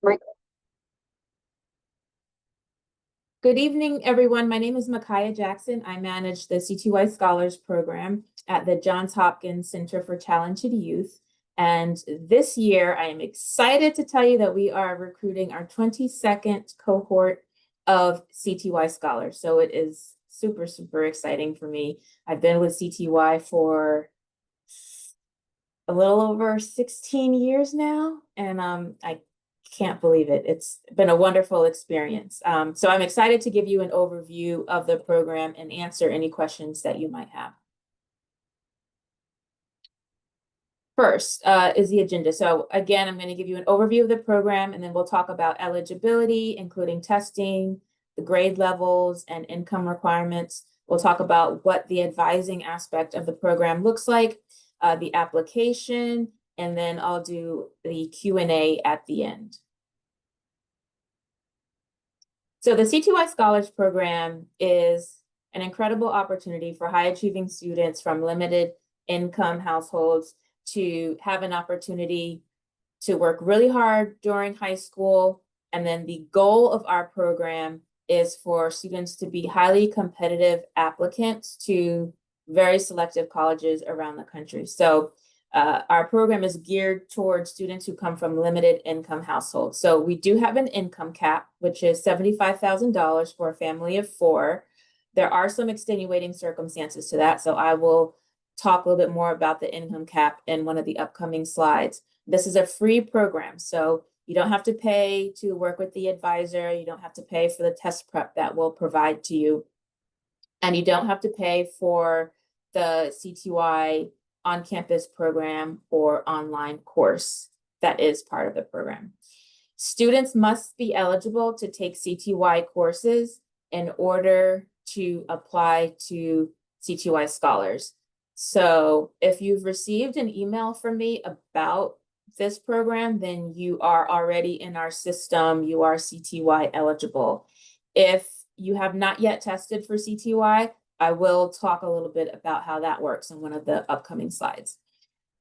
Right. Good evening, everyone. My name is Micaiah Jackson. I manage the CTY Scholars Program at the Johns Hopkins Center for Talented Youth. And this year, I am excited to tell you that we are recruiting our 22nd cohort of CTY Scholars. So it is super, super exciting for me. I've been with CTY for a little over 16 years now, and I can't believe it. It's been a wonderful experience. So I'm excited to give you an overview of the program and answer any questions that you might have. First is the agenda. So again, I'm going to give you an overview of the program, and then we'll talk about eligibility, including testing, the grade levels, and income requirements. We'll talk about what the advising aspect of the program looks like, the application, and then I'll do the Q&A at the end. So the CTY Scholars Program is an incredible opportunity for high-achieving students from limited income households to have an opportunity to work really hard during high school. And then the goal of our program is for students to be highly competitive applicants to very selective colleges around the country. So our program is geared towards students who come from limited income households. So we do have an income cap, which is $75,000 for a family of 4. There are some extenuating circumstances to that. So I will talk a little bit more about the income cap in one of the upcoming slides. This is a free program, so you don't have to pay to work with the advisor. You don't have to pay for the test prep that we'll provide to you. And you don't have to pay for the CTY on-campus program or online course that is part of the program. Students must be eligible to take CTY courses in order to apply to CTY Scholars. So if you've received an email from me about this program, then you are already in our system. You are CTY eligible. If you have not yet tested for CTY, I will talk a little bit about how that works in one of the upcoming slides.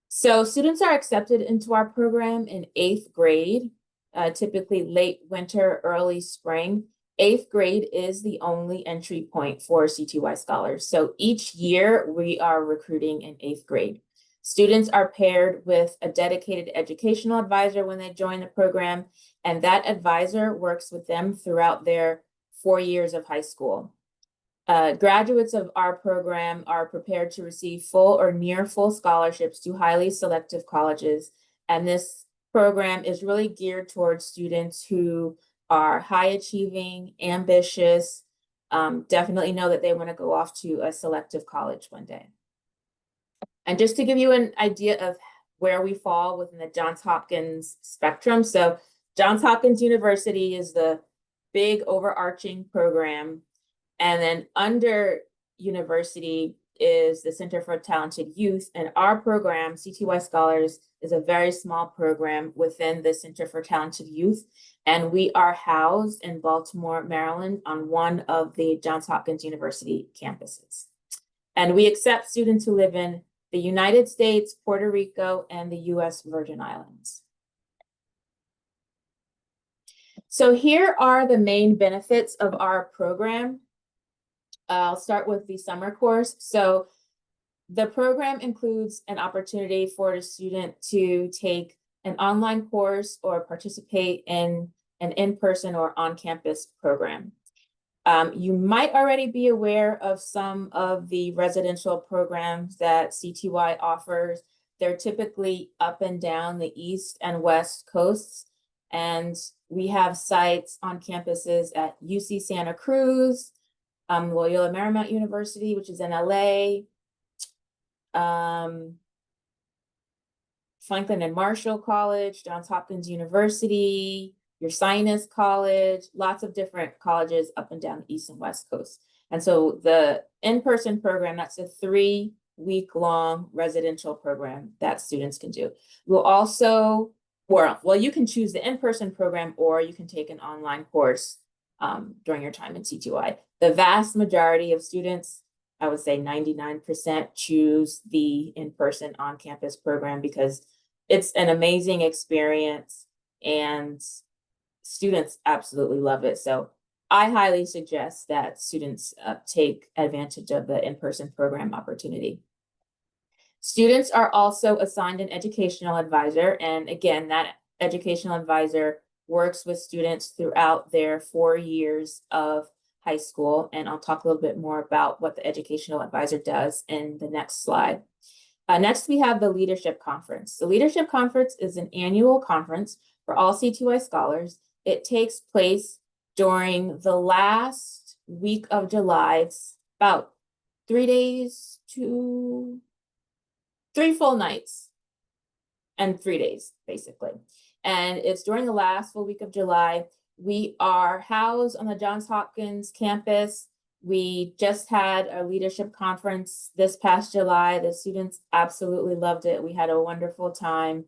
So students are accepted into our program in 8th grade, typically late winter, early spring. 8th grade is the only entry point for CTY Scholars. So each year we are recruiting in 8th grade. Students are paired with a dedicated educational advisor when they join the program, and that advisor works with them throughout their 4 years of high school. Graduates of our program are prepared to receive full or near full scholarships to highly selective colleges. And this program is really geared towards students who are high achieving, ambitious, definitely know that they want to go off to a selective college one day. And just to give you an idea of where we fall within the Johns Hopkins spectrum. So Johns Hopkins University is the big overarching program. And then under university is the Center for Talented Youth. And our program, CTY Scholars, is a very small program within the Center for Talented Youth. And we are housed in Baltimore, Maryland, on one of the Johns Hopkins University campuses. And we accept students who live in the United States, Puerto Rico, and the US Virgin Islands. So here are the main benefits of our program. I'll start with the summer course. So the program includes an opportunity for a student to take an online course or participate in an in-person or on-campus program. You might already be aware of some of the residential programs that CTY offers. They're typically up and down the East and West coasts. And we have sites on campuses at UC Santa Cruz, Loyola Marymount University, which is in LA, Franklin and Marshall College, Johns Hopkins University, your Sinus College, lots of different colleges up and down the East and West Coast. And so the in-person program, that's a 3-week-long residential program that students can do. We'll also, well, you can choose the in-person program or you can take an online course during your time in CTY. The vast majority of students, I would say 99%, choose the in-person on-campus program because it's an amazing experience and students absolutely love it. So I highly suggest that students take advantage of the in-person program opportunity. Students are also assigned an educational advisor, and again, that educational advisor works with students throughout their 4 years of high school, and I'll talk a little bit more about what the educational advisor does in the next slide. Next, we have the Leadership Conference. The Leadership Conference is an annual conference for all CTY scholars. It takes place during the last week of July. It's about 3 days to 3 full nights and 3 days, basically. And it's during the last full week of July. We are housed on the Johns Hopkins campus. We just had a leadership conference this past July. The students absolutely loved it. We had a wonderful time.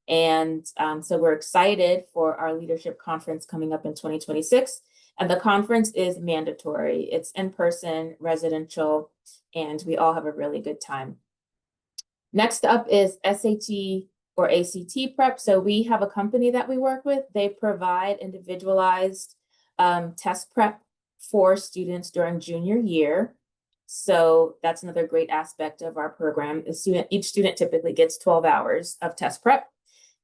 And so we're excited for our leadership conference coming up in 2026. And the conference is mandatory. It's in person, residential, and we all have a really good time. Next up is SAT or ACT prep. So we have a company that we work with. They provide individualized test prep for students during junior year. So that's another great aspect of our program. Each student typically gets 12 hours of test prep.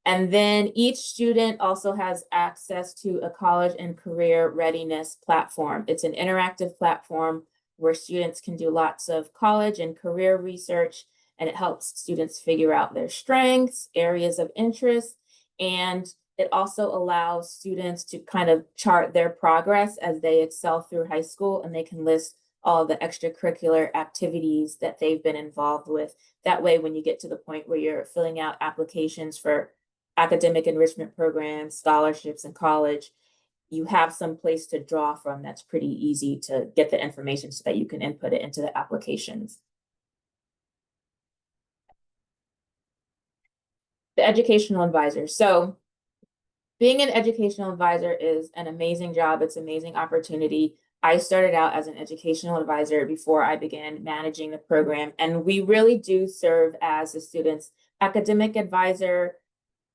And then each student also has access to a college and career readiness platform. It's an interactive platform where students can do lots of college and career research, and it helps students figure out their strengths, areas of interest, and it also allows students to kind of chart their progress as they excel through high school, and they can list all the extracurricular activities that they've been involved with. That way, when you get to the point where you're filling out applications for academic enrichment programs, scholarships, and college, you have some place to draw from that's pretty easy to get the information so that you can input it into the applications. The educational advisor. So being an educational advisor is an amazing job. It's an amazing opportunity. I started out as an educational advisor before I began managing the program, and we really do serve as the student's academic advisor,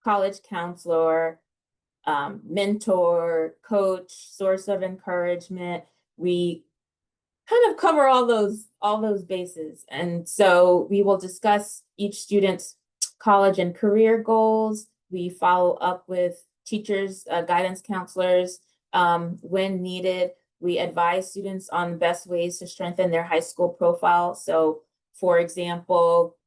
college counselor, mentor, coach, source of encouragement. We kind of cover all those bases. And so we will discuss each student's college and career goals. We follow up with teachers, guidance counselors when needed. We advise students on the best ways to strengthen their high school profile. So, for example,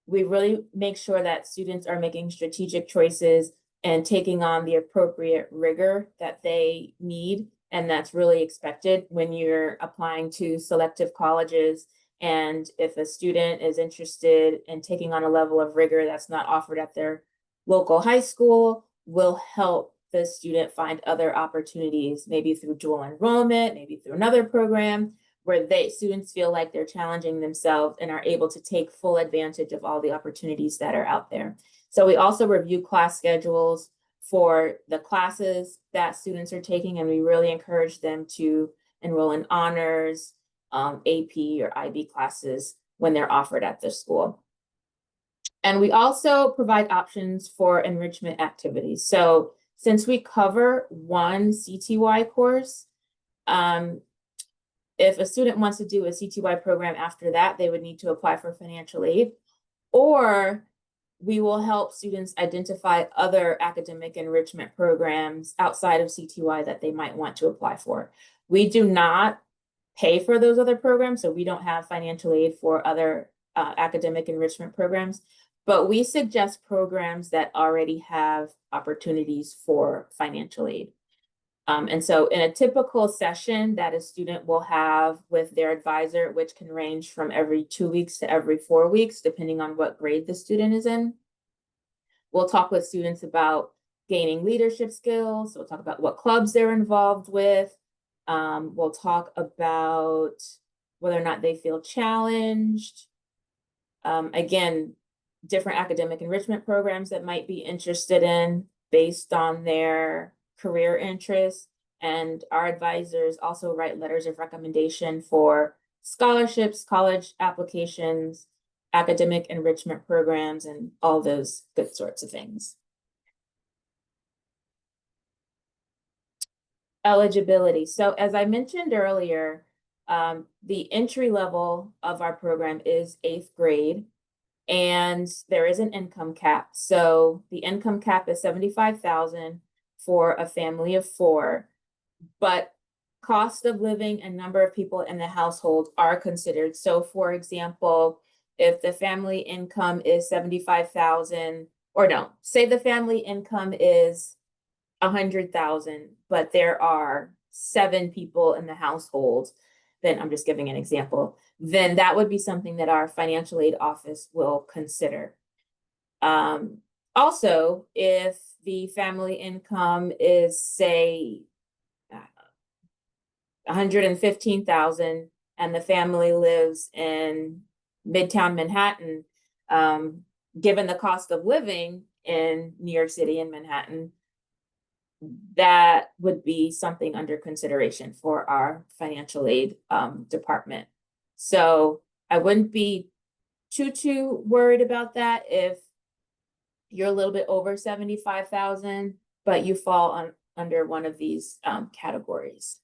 we really make sure that students are making strategic choices and taking on the appropriate rigor that they need. And that's really expected when you're applying to selective colleges. And if a student is interested in taking on a level of rigor that's not offered at their local high school, we'll help the student find other opportunities, maybe through dual enrollment, maybe through another program, where students feel like they're challenging themselves and are able to take full advantage of all the opportunities that are out there. So we also review class schedules for the classes that students are taking, and we really encourage them to enroll in honors, AP or IB classes when they're offered at the school. And we also provide options for enrichment activities. So since we cover one CTY course, if a student wants to do a CTY program after that, they would need to apply for financial aid, or we will help students identify other academic enrichment programs outside of CTY that they might want to apply for. We do not pay for those other programs, so we don't have financial aid for other academic enrichment programs, but we suggest programs that already have opportunities for financial aid. And so in a typical session that a student will have with their advisor, which can range from every 2 weeks to every 4 weeks, depending on what grade the student is in, we'll talk with students about gaining leadership skills. We'll talk about what clubs they're involved with. We'll talk about whether or not they feel challenged. Again, different academic enrichment programs that might be interested in based on their career interests. And our advisors also write letters of recommendation for scholarships, college applications, academic enrichment programs, and all those good sorts of things. Eligibility. So as I mentioned earlier, the entry level of our program is 8th grade, and there is an income cap. So the income cap is 75,000 for a family of 4, but cost of living and number of people in the household are considered. So for example, if the family income is 75,000, or no, say the family income is 100,000, but there are 7 people in the household, then I'm just giving an example, then that would be something that our financial aid office will consider. Also, if the family income is, say, 115,000 and the family lives in Midtown Manhattan, given the cost of living in New York City and Manhattan, that would be something under consideration for our financial aid department. So I wouldn't be too worried about that if you're a little bit over 75,000, but you fall under one of these categories.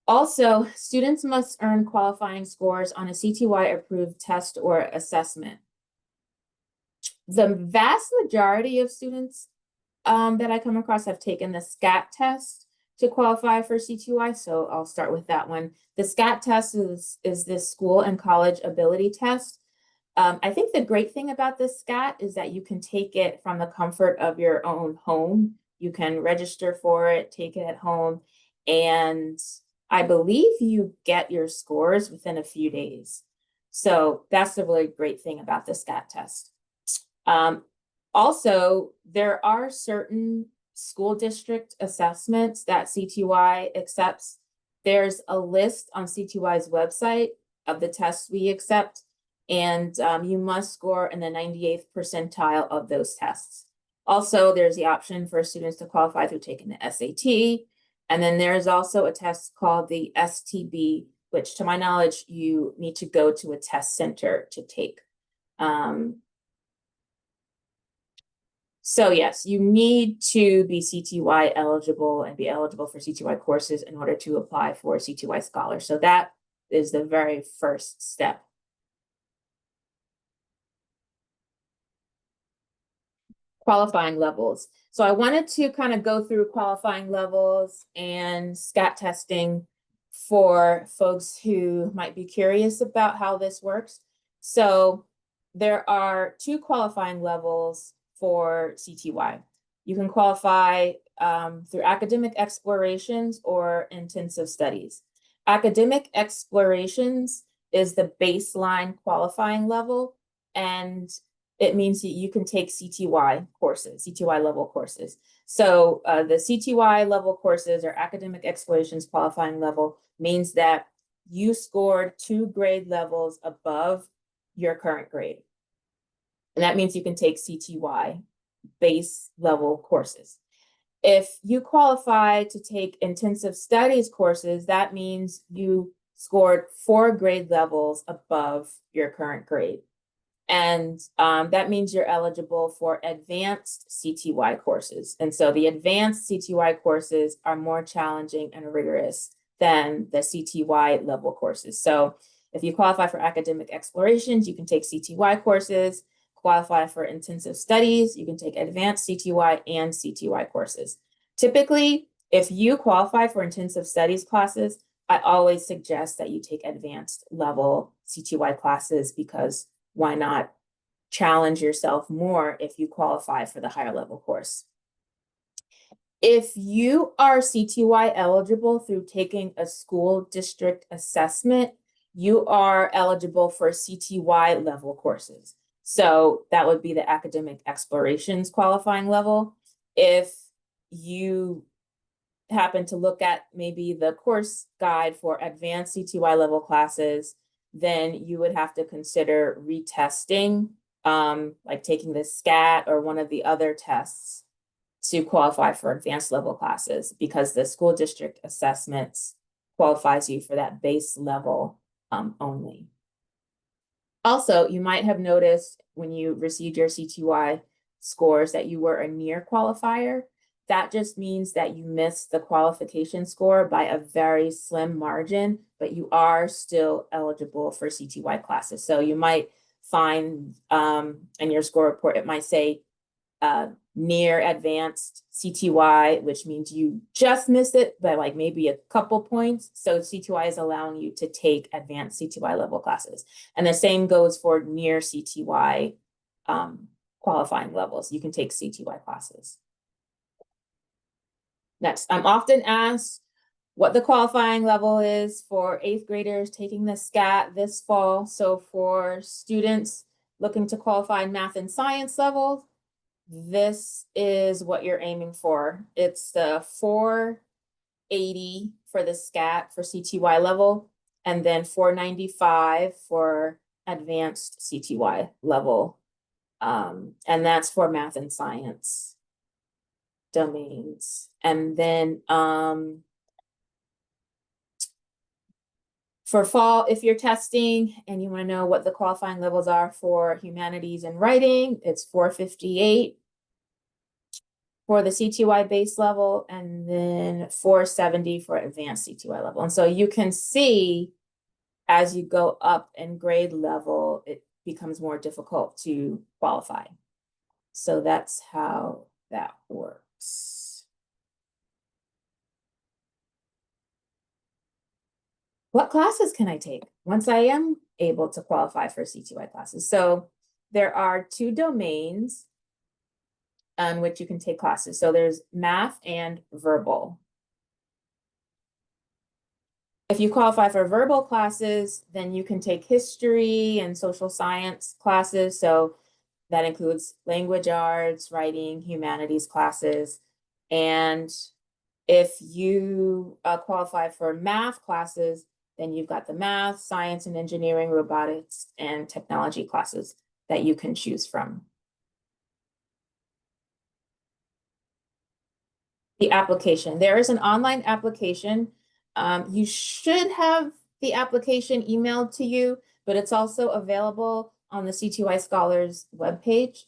Also, students must earn qualifying scores on a CTY approved test or assessment. The vast majority of students that I come across have taken the SCAT test to qualify for CTY, so I'll start with that one. The SCAT test is this school and college ability test. I think the great thing about this SCAT is that you can take it from the comfort of your own home. You can register for it, take it at home, and I believe you get your scores within a few days. So that's the really great thing about the SCAT test. Also, there are certain school district assessments that CTY accepts. There's a list on CTY's website of the tests we accept, and you must score in the 98th percentile of those tests. Also, there's the option for students to qualify through taking the SAT, and then there's also a test called the STB, which to my knowledge, you need to go to a test center to take. So yes, you need to be CTY eligible and be eligible for CTY courses in order to apply for CTY Scholars. So that is the very first step. Qualifying levels. So I wanted to kind of go through qualifying levels and SCAT testing for folks who might be curious about how this works. So there are 2 qualifying levels for CTY. You can qualify through academic explorations or intensive studies. Academic explorations is the baseline qualifying level, and it means that you can take CTY courses, CTY level courses. So the CTY level courses or academic explorations qualifying level means that you scored 2 grade levels above your current grade. And that means you can take CTY base level courses. If you qualify to take intensive studies courses, that means you scored 4 grade levels above your current grade. And that means you're eligible for advanced CTY courses. And so the advanced CTY courses are more challenging and rigorous than the CTY level courses. So if you qualify for academic explorations, you can take CTY courses. Qualify for intensive studies, you can take advanced CTY and CTY courses. Typically, if you qualify for intensive studies classes, I always suggest that you take advanced level CTY classes, because why not challenge yourself more if you qualify for the higher level course? If you are CTY eligible through taking a school district assessment, you are eligible for CTY level courses. So that would be the academic explorations qualifying level. If you happen to look at maybe the course guide for advanced CTY level classes, then you would have to consider retesting, like taking the SCAT or one of the other tests to qualify for advanced level classes, because the school district assessments qualifies you for that base level only. Also, you might have noticed when you received your CTY scores that you were a near qualifier. that just means that you missed the qualification score by a very slim margin, but you are still eligible for CTY classes. So you might find in your score report, it might say near advanced CTY, which means you just missed it by like maybe a couple points. So CTY is allowing you to take advanced CTY level classes. And the same goes for near CTY qualifying levels. You can take CTY classes. Next, I'm often asked what the qualifying level is for 8th graders taking the SCAT this fall. So for students looking to qualify in math and science level, this is what you're aiming for. It's the 480 for the SCAT for CTY level, and then 495 for advanced CTY level. And that's for math and science domains. And then for fall, if you're testing and you want to know what the qualifying levels are for humanities and writing, it's 458 for the CTY base level, and then 470 for advanced CTY level. And so you can see as you go up in grade level, it becomes more difficult to qualify. So that's how that works. What classes can I take once I am able to qualify for CTY classes? So there are 2 domains on which you can take classes. So there's math and verbal. If you qualify for verbal classes, then you can take history and social science classes. So that includes language arts, writing, humanities classes. And if you qualify for math classes, then you've got the math, science and engineering, robotics, and technology classes that you can choose from. The application. There is an online application. You should have the application emailed to you, but it's also available on the CTY Scholars webpage.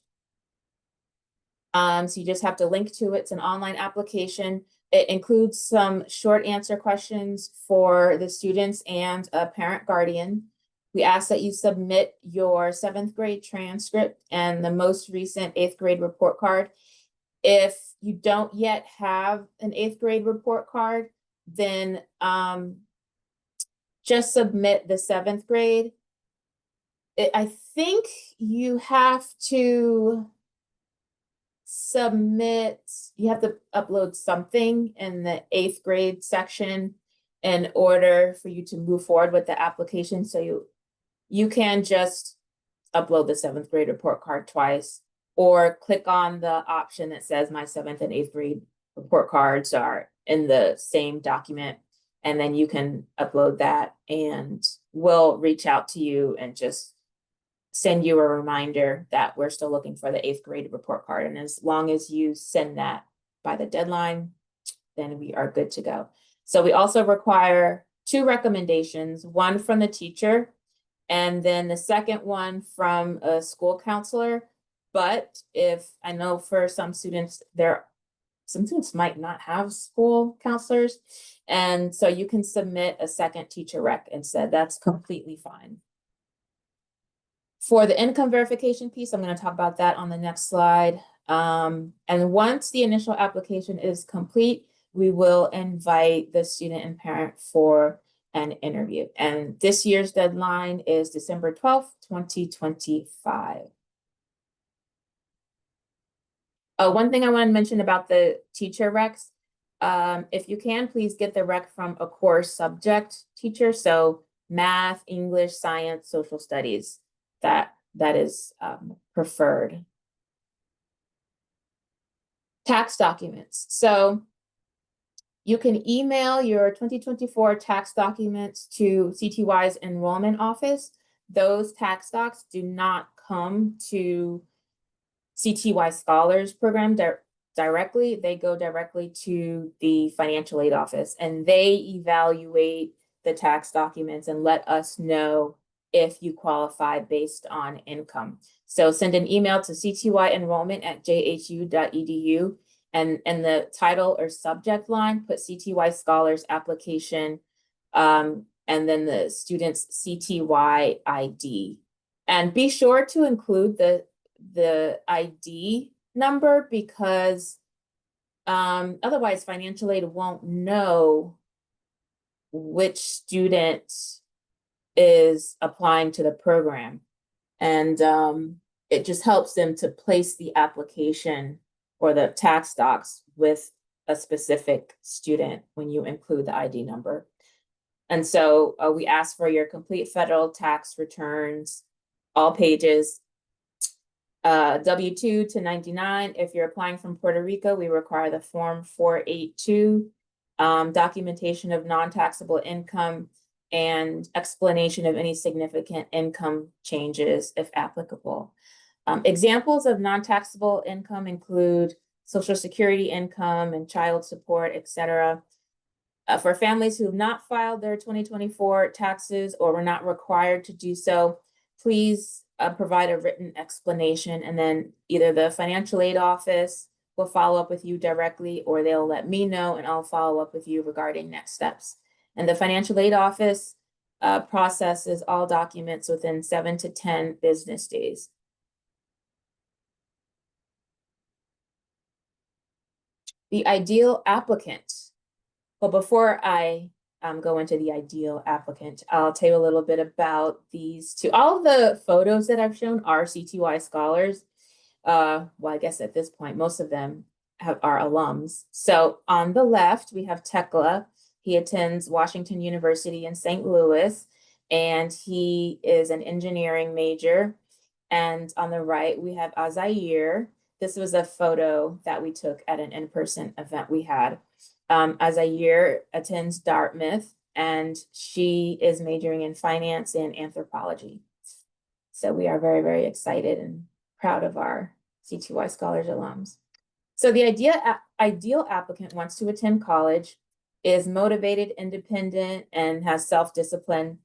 So you just have to link to it. It's an online application. It includes some short answer questions for the students and a parent guardian. We ask that you submit your 7th grade transcript and the most recent 8th grade report card. If you don't yet have an 8th grade report card, then just submit the 7th grade. I think you have to you have to upload something in the 8th grade section in order for you to move forward with the application. So you can just upload the 7th grade report card twice, or click on the option that says my 7th and 8th grade report cards are in the same document, and then you can upload that, and we'll reach out to you and just send you a reminder that we're still looking for the 8th grade report card. And as long as you send that by the deadline, then we are good to go. So we also require 2 recommendations, one from the teacher, and then the second one from a school counselor. But if I know for some students, some students might not have school counselors, and so you can submit a second teacher rec instead. That's completely fine. For the income verification piece, I'm going to talk about that on the next slide. And once the initial application is complete, we will invite the student and parent for an interview. And this year's deadline is December 12th, 2025. One thing I want to mention about the teacher recs, if you can, please get the rec from a core subject teacher. So math, English, science, social studies, that is preferred. Tax documents. So you can email your 2024 tax documents to CTY's enrollment office. Those tax docs do not come to CTY Scholars Program directly. They go directly to the financial aid office, and they evaluate the tax documents and let us know if you qualify based on income. So send an email to ctyenrollment@jhu.edu, And in the title or subject line, put CTY Scholars Application, and then the student's CTY ID. And be sure to include the ID number, because otherwise financial aid won't know which student is applying to the program. And it just helps them to place the application or the tax docs with a specific student when you include the ID number. And so we ask for your complete federal tax returns, all pages, W-2 to 99. If you're applying from Puerto Rico, we require the Form 482, documentation of non-taxable income, and explanation of any significant income changes if applicable. Examples of non-taxable income include Social Security income and child support, etc. For families who have not filed their 2024 taxes or were not required to do so, please provide a written explanation, and then either the financial aid office will follow up with you directly, or they'll let me know and I'll follow up with you regarding next steps. And the financial aid office processes all documents within 7 to 10 business days. The ideal applicant. Well, before I go into the ideal applicant, I'll tell you a little bit about these two. All of the photos that I've shown are CTY scholars. Well, I guess at this point, most of them are alums. So on the left, we have Tekla. He attends Washington University in St. Louis, and he is an engineering major. And on the right, we have Azair. This was a photo that we took at an in-person event we had. Azair attends Dartmouth, and she is majoring in finance and anthropology. So we are very, very excited and proud of our CTY Scholars alums. So the ideal applicant wants to attend college, is motivated, independent, and has self-discipline.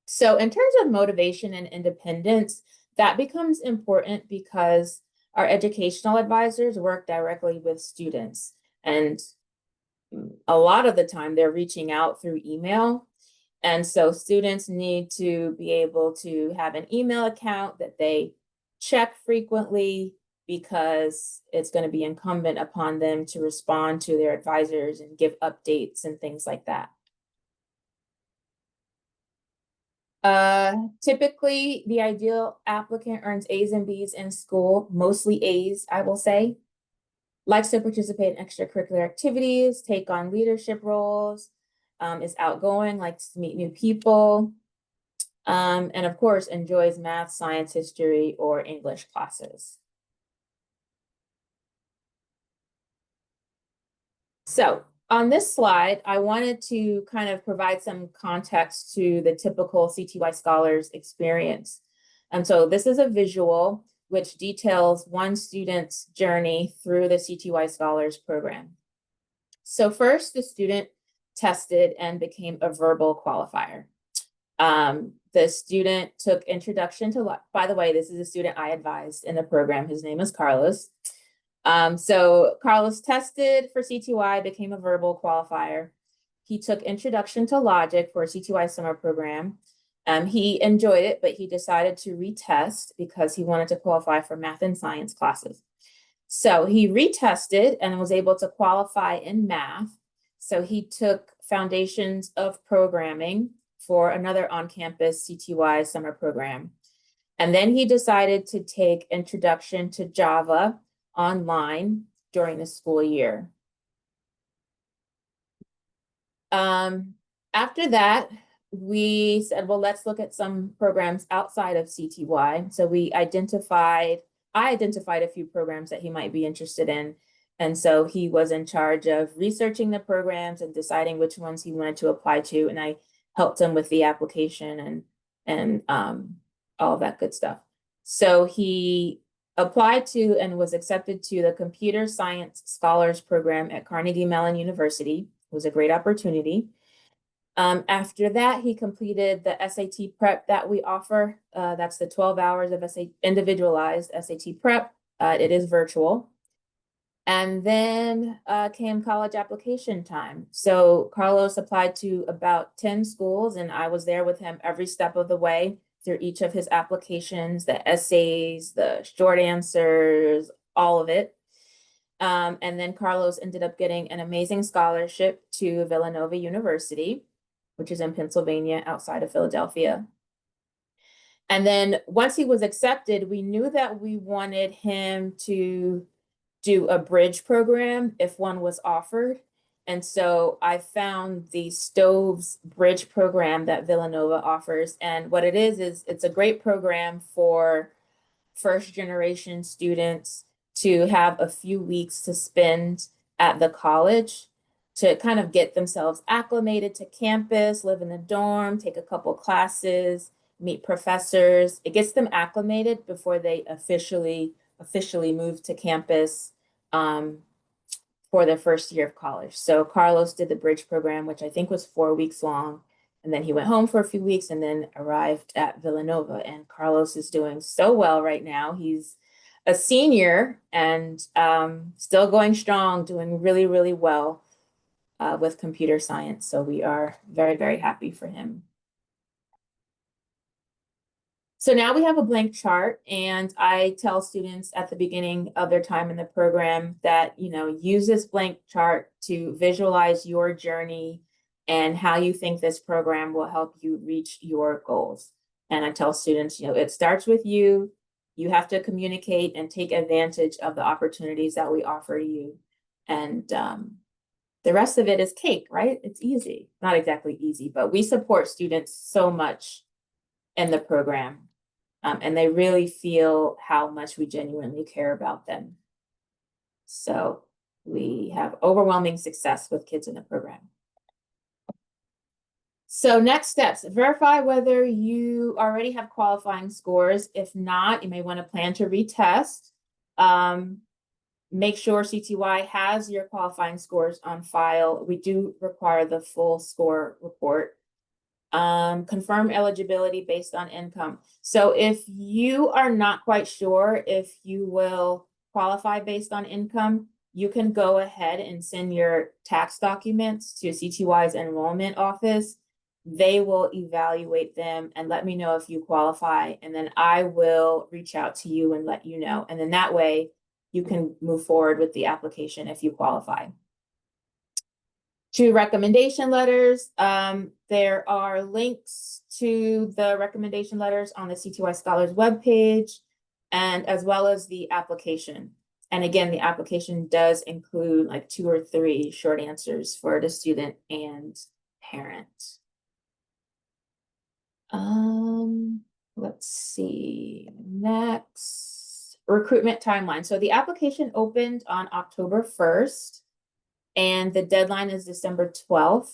So in terms of motivation and independence, that becomes important because our educational advisors work directly with students, and a lot of the time they're reaching out through email. And so students need to be able to have an email account that they check frequently, because it's going to be incumbent upon them to respond to their advisors and give updates and things like that. Typically, the ideal applicant earns A's and B's in school, mostly A's, I will say. Likes to participate in extracurricular activities, take on leadership roles, is outgoing, likes to meet new people, and of course, enjoys math, science, history, or English classes. So on this slide, I wanted to kind of provide some context to the typical CTY Scholars experience. And so this is a visual which details one student's journey through the CTY Scholars Program. So first, the student tested and became a verbal qualifier. The student took introduction to, by the way, this is a student I advised in the program. His name is Carlos. So Carlos tested for CTY, became a verbal qualifier. He took introduction to logic for a CTY summer program. He enjoyed it, but he decided to retest because he wanted to qualify for math and science classes. So he retested and was able to qualify in math. So he took foundations of programming for another on-campus CTY summer program. And then he decided to take introduction to Java online during the school year. After that, we said, well, let's look at some programs outside of CTY. So I identified a few programs that he might be interested in. And so he was in charge of researching the programs and deciding which ones he wanted to apply to. And I helped him with the application and all that good stuff. So he applied to and was accepted to the Computer Science Scholars Program at Carnegie Mellon University. It was a great opportunity. After that, he completed the SAT prep that we offer. That's the 12 hours of individualized SAT prep. It is virtual. And then came college application time. So Carlos applied to about 10 schools, and I was there with him every step of the way through each of his applications, the essays, the short answers, all of it. And then Carlos ended up getting an amazing scholarship to Villanova University, which is in Pennsylvania outside of Philadelphia. And then once he was accepted, we knew that we wanted him to do a bridge program if one was offered. And so I found the Stoves Bridge program that Villanova offers. And what it is it's a great program for first generation students to have a few weeks to spend at the college to kind of get themselves acclimated to campus, live in the dorm, take a couple classes, meet professors. It gets them acclimated before they officially move to campus for their first year of college. So Carlos did the bridge program, which I think was 4 weeks long. And then he went home for a few weeks and then arrived at Villanova. And Carlos is doing so well right now. He's a senior and still going strong, doing really, really well with computer science. So we are very, very happy for him. So now we have a blank chart, and I tell students at the beginning of their time in the program that, use this blank chart to visualize your journey and how you think this program will help you reach your goals. And I tell students, it starts with you. You have to communicate and take advantage of the opportunities that we offer you. And the rest of it is cake, right? It's easy. Not exactly easy, but we support students so much in the program. And they really feel how much we genuinely care about them. So we have overwhelming success with kids in the program. So next steps, verify whether you already have qualifying scores. If not, you may want to plan to retest. Make sure CTY has your qualifying scores on file. We do require the full score report. Confirm eligibility based on income. So if you are not quite sure if you will qualify based on income, you can go ahead and send your tax documents to CTY's enrollment office. They will evaluate them and let me know if you qualify, and then I will reach out to you and let you know. And then that way you can move forward with the application if you qualify. 2 recommendation letters. There are links to the recommendation letters on the CTY Scholars webpage, and as well as the application. And again, the application does include like 2 or 3 short answers for the student and parent. Let's see, next, recruitment timeline. So the application opened on October 1st. And the deadline is December 12th.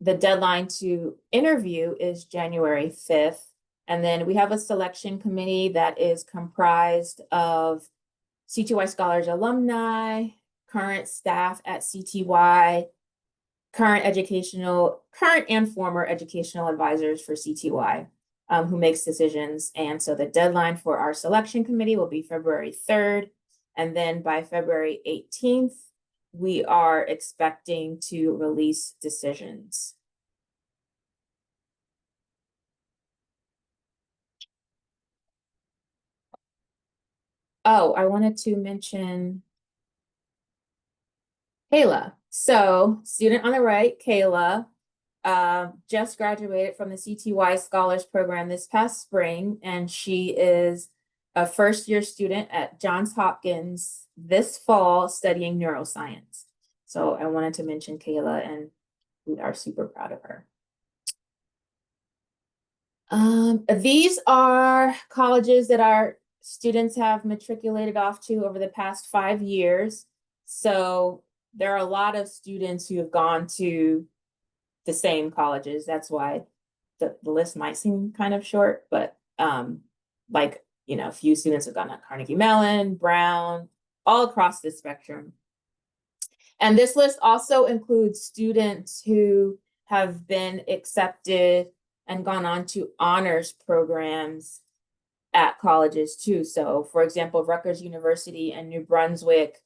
The deadline to interview is January 5th. And then we have a selection committee that is comprised of CTY Scholars alumni, current staff at CTY, current and former educational advisors for CTY who makes decisions. And so the deadline for our selection committee will be February 3rd. And then by February 18th, we are expecting to release decisions. Oh, I wanted to mention Kayla. So student on the right, Kayla, just graduated from the CTY Scholars Program this past spring, and she is a first-year student at Johns Hopkins this fall studying neuroscience. So I wanted to mention Kayla, and we are super proud of her. These are colleges that our students have matriculated off to over the past 5 years. So there are a lot of students who have gone to the same colleges. That's why the list might seem kind of short, but a few students have gone to Carnegie Mellon, Brown, all across the spectrum. And this list also includes students who have been accepted and gone on to honors programs at colleges too. So for example, Rutgers University and New Brunswick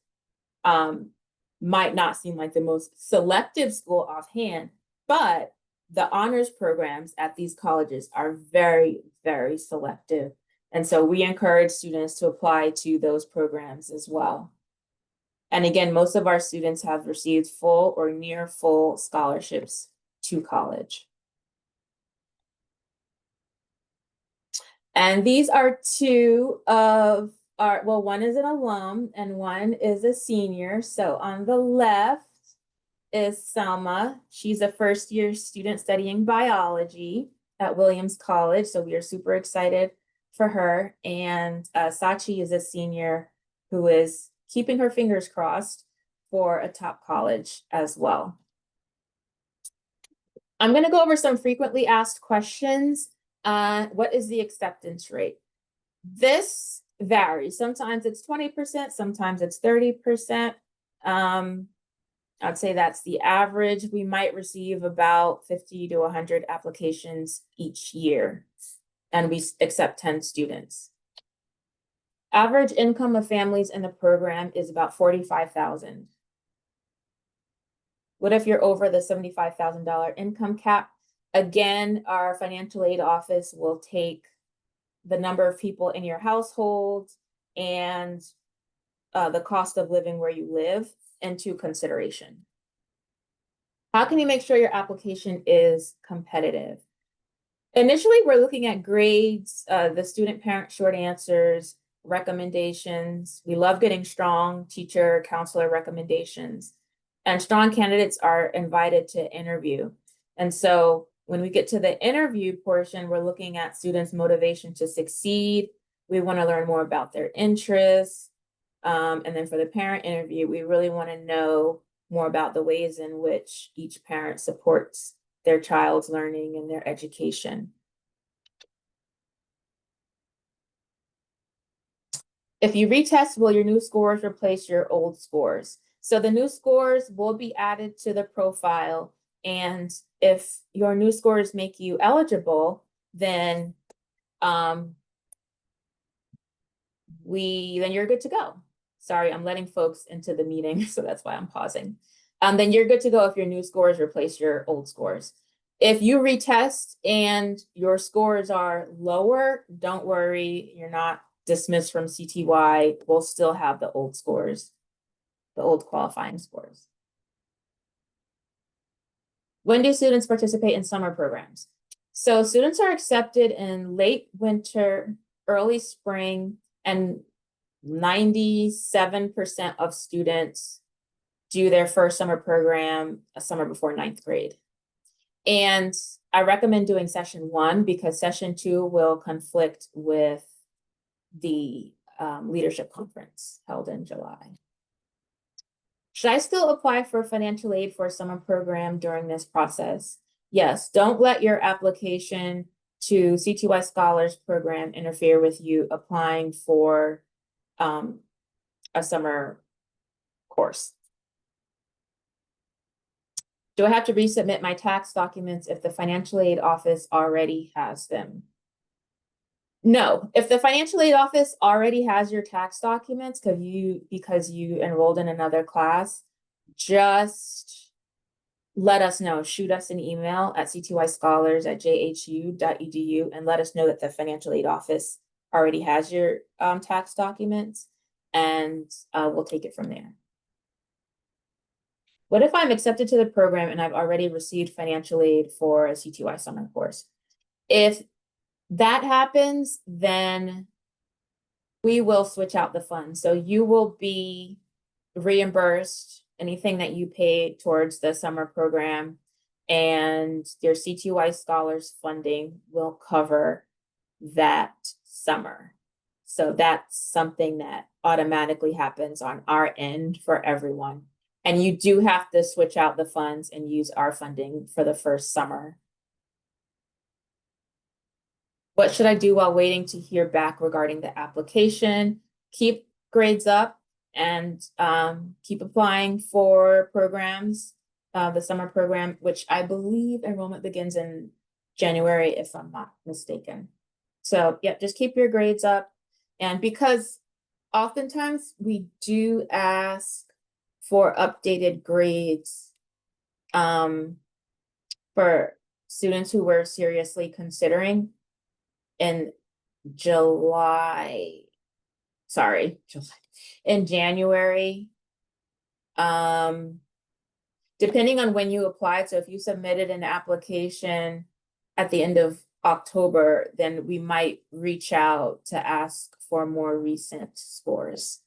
might not seem like the most selective school offhand, but the honors programs at these colleges are very, very selective. And so we encourage students to apply to those programs as well. And again, most of our students have received full or near full scholarships to college. And these are two of our, well, one is an alum and one is a senior. So on the left is Selma. She's a first-year student studying biology at Williams College. So we are super excited for her. And Sachi is a senior who is keeping her fingers crossed for a top college as well. I'm going to go over some frequently asked questions. What is the acceptance rate? This varies. Sometimes it's 20%, sometimes it's 30%. I'd say that's the average. We might receive about 50 to 100 applications each year, and we accept 10 students. Average income of families in the program is about $45,000. What if you're over the $75,000 income cap? Again, our financial aid office will take the number of people in your household and the cost of living where you live into consideration. How can you make sure your application is competitive? Initially, we're looking at grades, the student parent short answers, recommendations. We love getting strong teacher counselor recommendations, and strong candidates are invited to interview. And so when we get to the interview portion, we're looking at students' motivation to succeed. We want to learn more about their interests. And then for the parent interview, we really want to know more about the ways in which each parent supports their child's learning and their education. If you retest, will your new scores replace your old scores? So the new scores will be added to the profile. And if your new scores make you eligible, then you're good to go. Sorry, I'm letting folks into the meeting, so that's why I'm pausing. Then you're good to go if your new scores replace your old scores. If you retest and your scores are lower, don't worry, you're not dismissed from CTY. We'll still have the old scores, the old qualifying scores. When do students participate in summer programs? So students are accepted in late winter, early spring, and 97% of students do their first summer program a summer before 9th grade. And I recommend doing session 1 because session 2 will conflict with the leadership conference held in July. Should I still apply for financial aid for a summer program during this process? Yes, don't let your application to CTY Scholars Program interfere with you applying for a summer course. Do I have to resubmit my tax documents if the financial aid office already has them? No, if the financial aid office already has your tax documents because you enrolled in another class, just let us know. Shoot us an email at ctyscholars@jhu.edu and let us know that the financial aid office already has your tax documents, and we'll take it from there. What if I'm accepted to the program and I've already received financial aid for a CTY summer course? If that happens, then we will switch out the funds. So you will be reimbursed anything that you pay towards the summer program, and your CTY Scholars funding will cover that summer. So that's something that automatically happens on our end for everyone. And you do have to switch out the funds and use our funding for the first summer. What should I do while waiting to hear back regarding the application? Keep grades up and keep applying for programs, the summer program, which I believe enrollment begins in January, if I'm not mistaken. So yeah, just keep your grades up. And because oftentimes we do ask for updated grades for students who were seriously considering in July, in January. Depending on when you applied, so if you submitted an application at the end of October, then we might reach out to ask for more recent scores.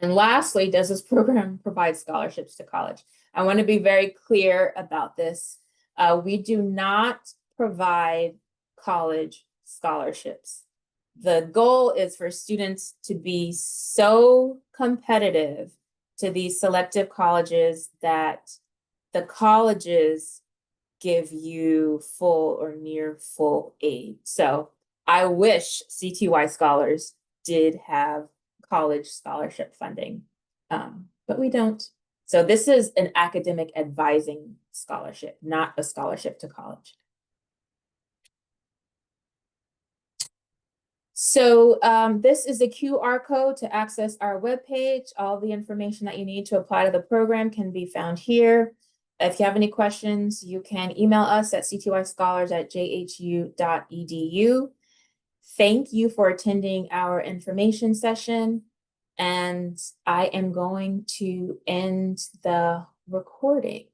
And lastly, does this program provide scholarships to college? I want to be very clear about this. We do not provide college scholarships. The goal is for students to be so competitive to these selective colleges that the colleges give you full or near full aid. So I wish CTY Scholars did have college scholarship funding, but we don't. So this is an academic advising scholarship, not a scholarship to college. So this is a QR code to access our webpage. All the information that you need to apply to the program can be found here. If you have any questions, you can email us at ctyscholars@jhu.edu. Thank you for attending our information session. And I am going to end the recording.